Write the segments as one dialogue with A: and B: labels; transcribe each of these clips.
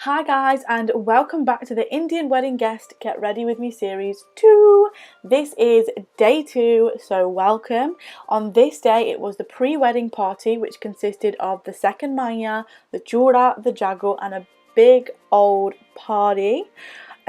A: Hi guys, and welcome back to the Indian Wedding Guest Get Ready With Me series 2. This is day 2, so welcome. On this day it was the pre-wedding party, which consisted of the second manya, the jura, the jago and a big old party.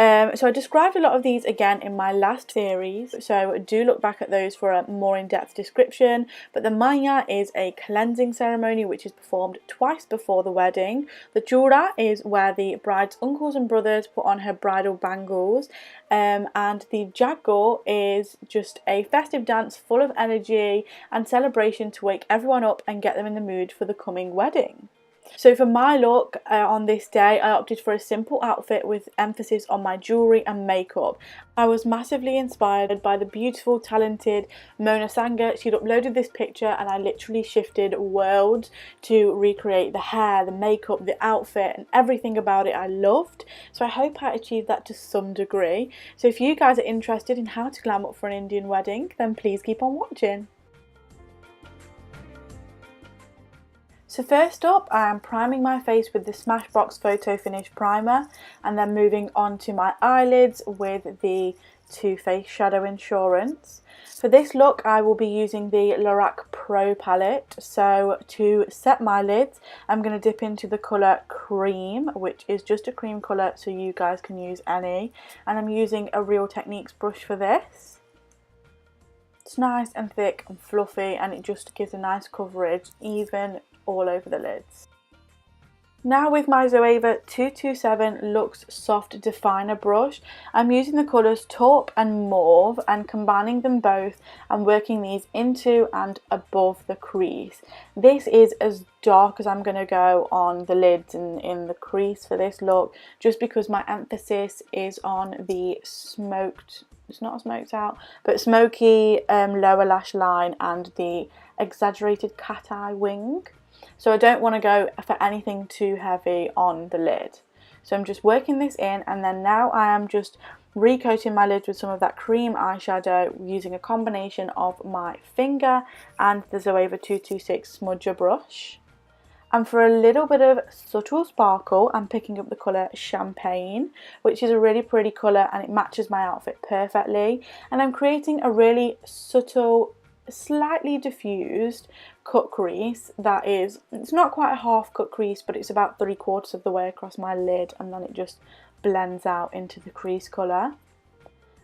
A: So I described a lot of these again in my last series, so do look back at those for a more in-depth description. But the manya is a cleansing ceremony which is performed twice before the wedding. The jura is where the bride's uncles and brothers put on her bridal bangles, and the jago is just a festive dance full of energy and celebration to wake everyone up and get them in the mood for the coming wedding. So for my look on this day, I opted for a simple outfit with emphasis on my jewellery and makeup. I was massively inspired by the beautiful, talented Mona Sanger. She'd uploaded this picture and I literally shifted worlds to recreate the hair, the makeup, the outfit and everything about it I loved. So I hope I achieved that to some degree. So if you guys are interested in how to glam up for an Indian wedding, then please keep on watching. So first up, I am priming my face with the Smashbox Photo Finish Primer and then moving on to my eyelids with the Too Faced Shadow Insurance. For this look, I will be using the Lorac Pro palette. So to set my lids, I'm going to dip into the colour Cream, which is just a cream colour, so you guys can use any. And I'm using a Real Techniques brush for this. It's nice and thick and fluffy and it just gives a nice coverage, even all over the lids. Now with my Zoeva 227 Luxe Soft Definer brush, I'm using the colours Taupe and Mauve and combining them both and working these into and above the crease. This is as dark as I'm going to go on the lids and in the crease for this look, just because my emphasis is on the smoked, it's not smoked out, but smoky lower lash line and the exaggerated cat eye wing. So I don't want to go for anything too heavy on the lid. So I'm just working this in, and then now I am just recoating my lids with some of that cream eyeshadow using a combination of my finger and the Zoeva 226 smudger brush. And for a little bit of subtle sparkle, I'm picking up the colour Champagne, which is a really pretty colour and it matches my outfit perfectly. And I'm creating a really subtle, slightly diffused cut crease that is, it's not quite a half cut crease, but it's about 3/4 of the way across my lid, and then it just blends out into the crease colour.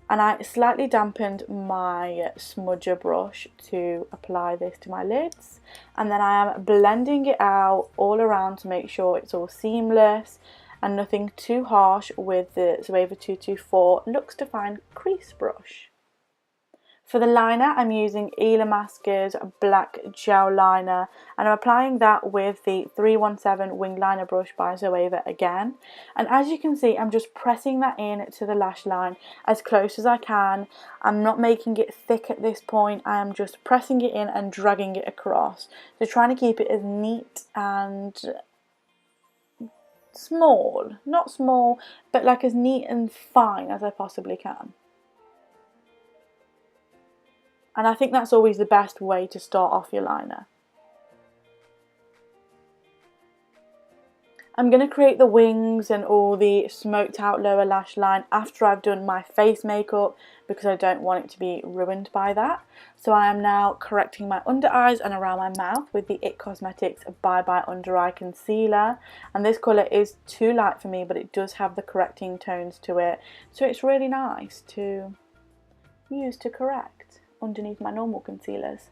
A: And I slightly dampened my smudger brush to apply this to my lids, and then I am blending it out all around to make sure it's all seamless and nothing too harsh with the Zoeva 224 Luxe Define crease brush. For the liner, I'm using Elamasca's black gel liner and I'm applying that with the 317 wing liner brush by Zoeva again. And as you can see, I'm just pressing that in to the lash line as close as I can. I'm not making it thick at this point, I am just pressing it in and dragging it across. So trying to keep it as neat and small, not small, but like as neat and fine as I possibly can. And I think that's always the best way to start off your liner. I'm going to create the wings and all the smoked out lower lash line after I've done my face makeup, because I don't want it to be ruined by that. So I am now correcting my under eyes and around my mouth with the IT Cosmetics Bye Bye Under Eye Concealer. And this colour is too light for me, but it does have the correcting tones to it. So it's really nice to use to correct underneath my normal concealers.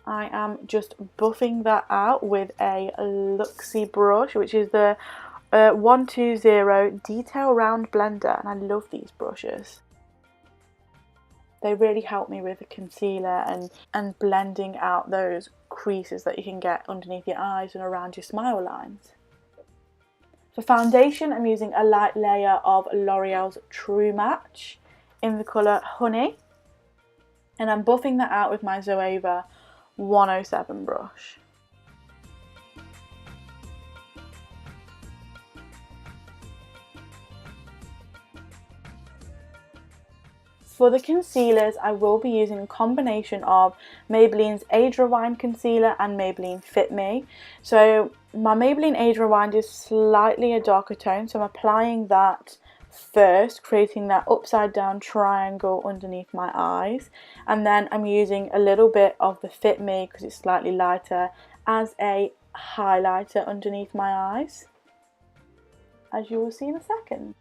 A: I am just buffing that out with a Luxie brush, which is the 120 Detail Round Blender, and I love these brushes. They really help me with the concealer and blending out those creases that you can get underneath your eyes and around your smile lines. For foundation, I'm using a light layer of L'Oreal's True Match in the colour Honey, and I'm buffing that out with my Zoeva 107 brush. For the concealers, I will be using a combination of Maybelline's Age Rewind concealer and Maybelline Fit Me. So my Maybelline Age Rewind is slightly a darker tone, so I'm applying that first, creating that upside down triangle underneath my eyes, and then I'm using a little bit of the Fit Me, because it's slightly lighter, as a highlighter underneath my eyes, as you will see in a second.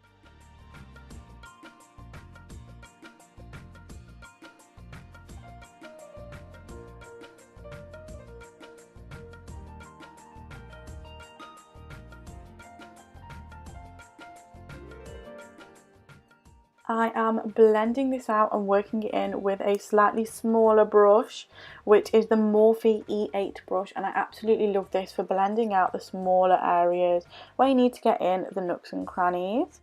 A: I am blending this out and working it in with a slightly smaller brush, which is the Morphe E8 brush, and I absolutely love this for blending out the smaller areas where you need to get in the nooks and crannies.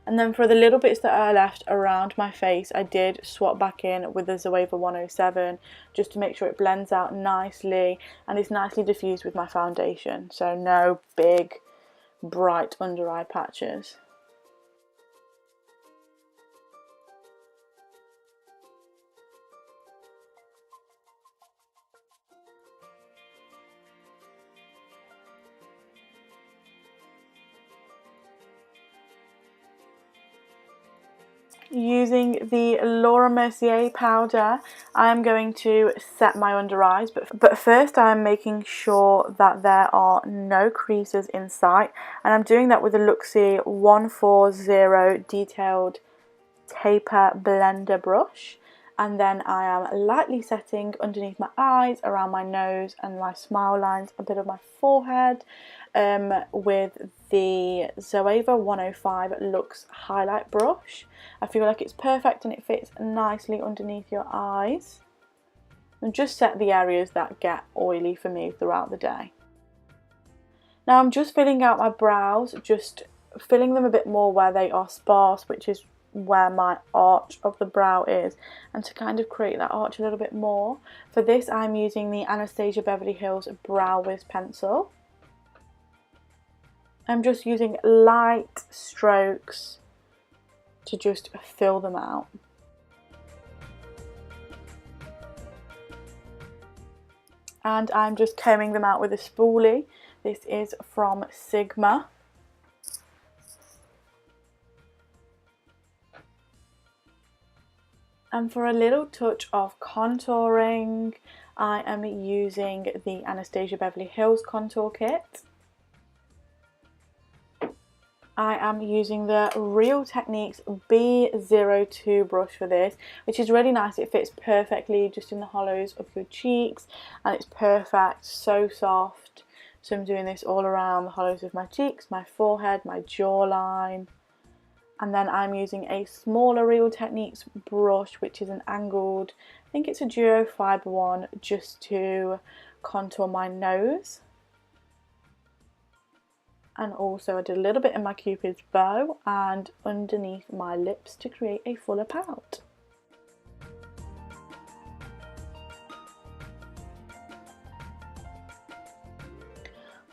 A: And then for the little bits that are left around my face, I did swap back in with the Zoeva 107 just to make sure it blends out nicely and is nicely diffused with my foundation. So no big, bright under eye patches. Using the Laura Mercier powder, I'm going to set my under eyes, but first I'm making sure that there are no creases in sight, and I'm doing that with the Luxie 140 detailed taper blender brush. And then I am lightly setting underneath my eyes, around my nose and my smile lines, a bit of my forehead, with the Zoeva 105 Luxe highlight brush. I feel like it's perfect and it fits nicely underneath your eyes. And just set the areas that get oily for me throughout the day. Now I'm just filling out my brows, just filling them a bit more where they are sparse, which is where my arch of the brow is, and to kind of create that arch a little bit more. For this I'm using the Anastasia Beverly Hills Brow Wiz pencil. I'm just using light strokes to just fill them out. And I'm just combing them out with a spoolie. This is from Sigma. And for a little touch of contouring, I am using the Anastasia Beverly Hills contour kit. I am using the Real Techniques B02 brush for this, which is really nice. It fits perfectly just in the hollows of your cheeks, and it's perfect, so soft. So I'm doing this all around the hollows of my cheeks, my forehead, my jawline. And then I'm using a smaller Real Techniques brush, which is an angled, I think it's a Duo Fiber one, just to contour my nose. And also I did a little bit in my Cupid's bow and underneath my lips to create a fuller pout.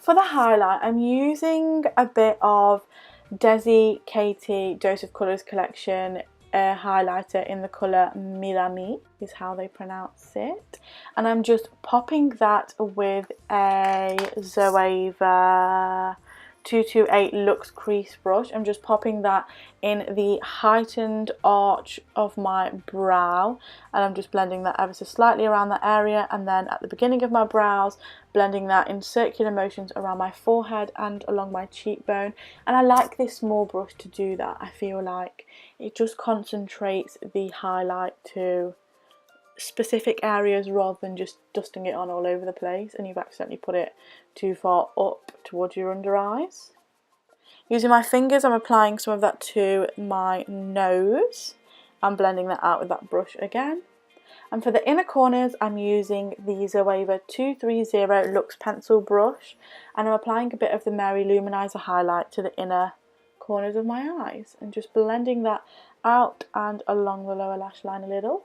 A: For the highlight, I'm using a bit of Desi Katie Dose of Colours collection highlighter in the colour Milami, is how they pronounce it. And I'm just popping that with a Zoeva 228 Luxe crease brush. I'm just popping that in the heightened arch of my brow, and I'm just blending that ever so slightly around that area, and then at the beginning of my brows blending that in circular motions around my forehead and along my cheekbone. And I like this small brush to do that. I feel like it just concentrates the highlight to specific areas rather than just dusting it on all over the place and you've accidentally put it too far up towards your under eyes. Using my fingers, I'm applying some of that to my nose and blending that out with that brush again. And for the inner corners, I'm using the Zoeva 230 Luxe pencil brush, and I'm applying a bit of the Mary Luminizer highlight to the inner corners of my eyes and just blending that out and along the lower lash line a little.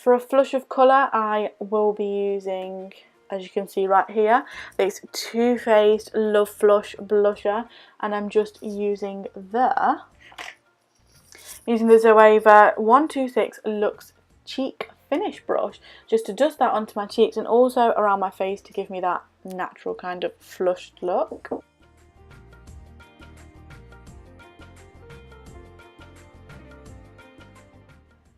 A: For a flush of colour, I will be using, as you can see right here, this Too Faced Love Flush blusher, and I'm just using the Zoeva 126 Luxe Cheek Finish brush just to dust that onto my cheeks and also around my face to give me that natural kind of flushed look.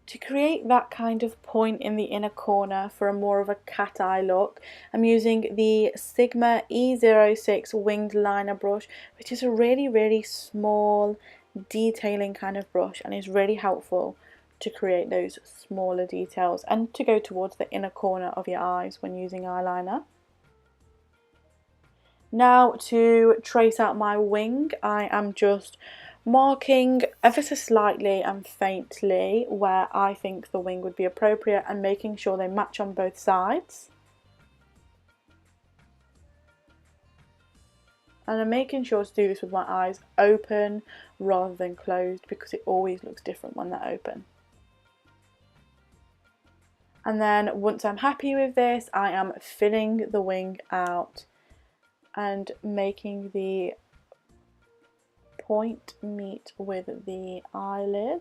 A: To create that kind of point in the inner corner for a more of a cat eye look, I'm using the Sigma E06 winged liner brush, which is a really small detailing kind of brush and is really helpful to create those smaller details and to go towards the inner corner of your eyes when using eyeliner. Now to trace out my wing, I am just marking ever so slightly and faintly where I think the wing would be appropriate and making sure they match on both sides. And I'm making sure to do this with my eyes open rather than closed because it always looks different when they're open. And then once I'm happy with this, I am filling the wing out and making the point meet with the eyelid.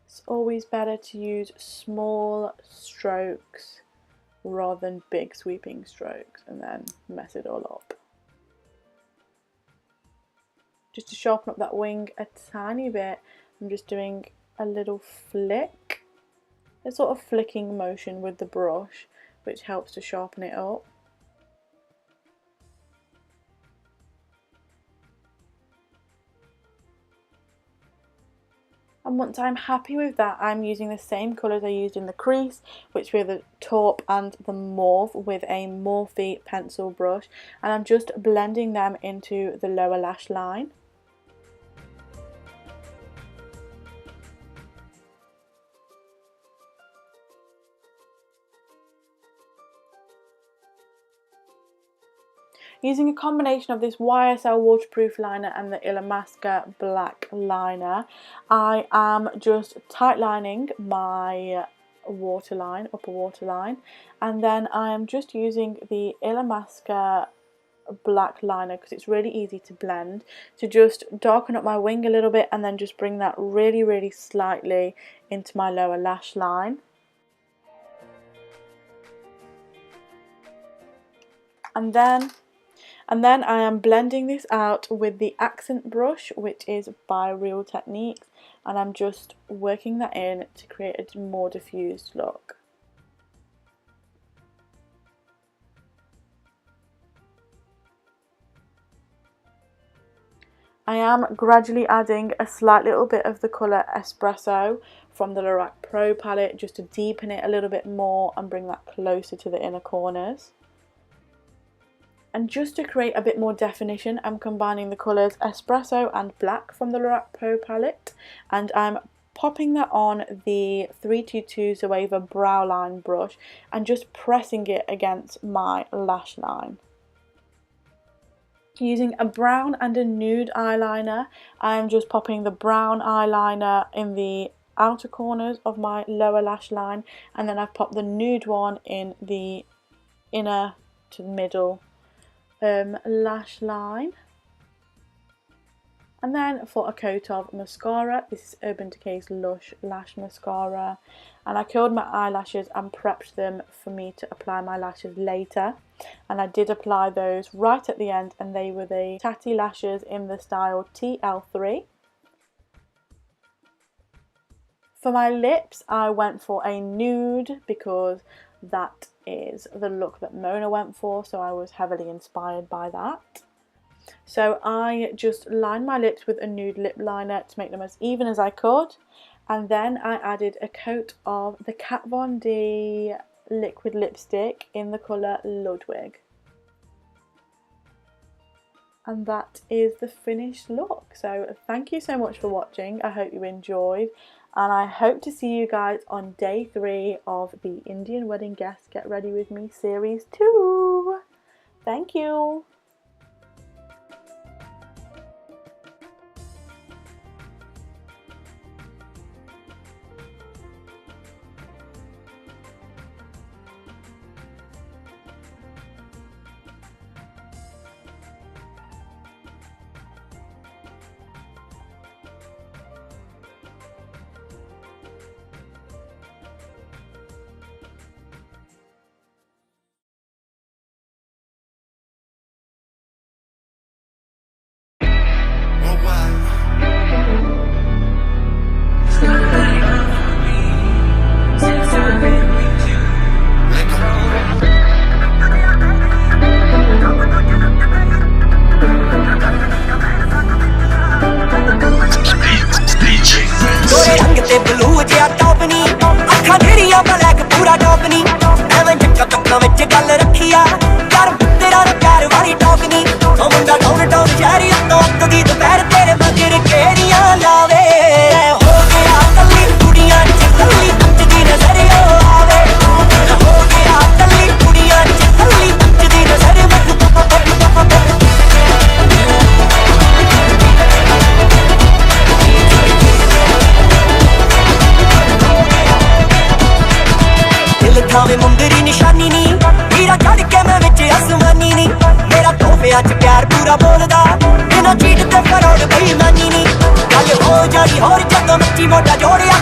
A: It's always better to use small strokes rather than big sweeping strokes and then mess it all up. Just to sharpen up that wing a tiny bit, I'm just doing a little flick, a sort of flicking motion with the brush, which helps to sharpen it up. And once I'm happy with that, I'm using the same colours I used in the crease, which were the taupe and the mauve, with a Morphe pencil brush, and I'm just blending them into the lower lash line. Using a combination of this YSL waterproof liner and the Illamasqua black liner, I am just tightlining my waterline, upper waterline, and then I am just using the Illamasqua black liner because it's really easy to blend, to just darken up my wing a little bit and then just bring that really slightly into my lower lash line. And then I am blending this out with the accent brush, which is by Real Techniques, and I'm just working that in to create a more diffused look. I am gradually adding a slight little bit of the colour Espresso from the Lorac Pro palette just to deepen it a little bit more and bring that closer to the inner corners. And just to create a bit more definition, I'm combining the colours Espresso and Black from the Lorac Pro palette, and I'm popping that on the 322 Zoeva brow line brush and just pressing it against my lash line. Using a brown and a nude eyeliner, I'm just popping the brown eyeliner in the outer corners of my lower lash line, and then I've popped the nude one in the inner to middle lash line. And then for a coat of mascara, this is Urban Decay's Lush Lash Mascara, and I curled my eyelashes and prepped them for me to apply my lashes later, and I did apply those right at the end, and they were the Tatty lashes in the style TL3. For my lips, I went for a nude because that is the look that Mona went for, so I was heavily inspired by that. So I just lined my lips with a nude lip liner to make them as even as I could, and then I added a coat of the Kat Von D liquid lipstick in the colour Ludwig. And that is the finished look. So thank you so much for watching. I hope you enjoyed. and I hope to see you guys on day 3 of the Indian Wedding Guest Get Ready With Me Series 2. Thank you.
B: मुंदरी निशानी नी हीरा चढ़ के मैं विच आसमानी नी मेरा तोहफियां च प्यार पूरा बोलदा बिना चीट ते करोड़ बेईमानी नी गल हो जानी होर जदों मच्ची मोटा जोड़िया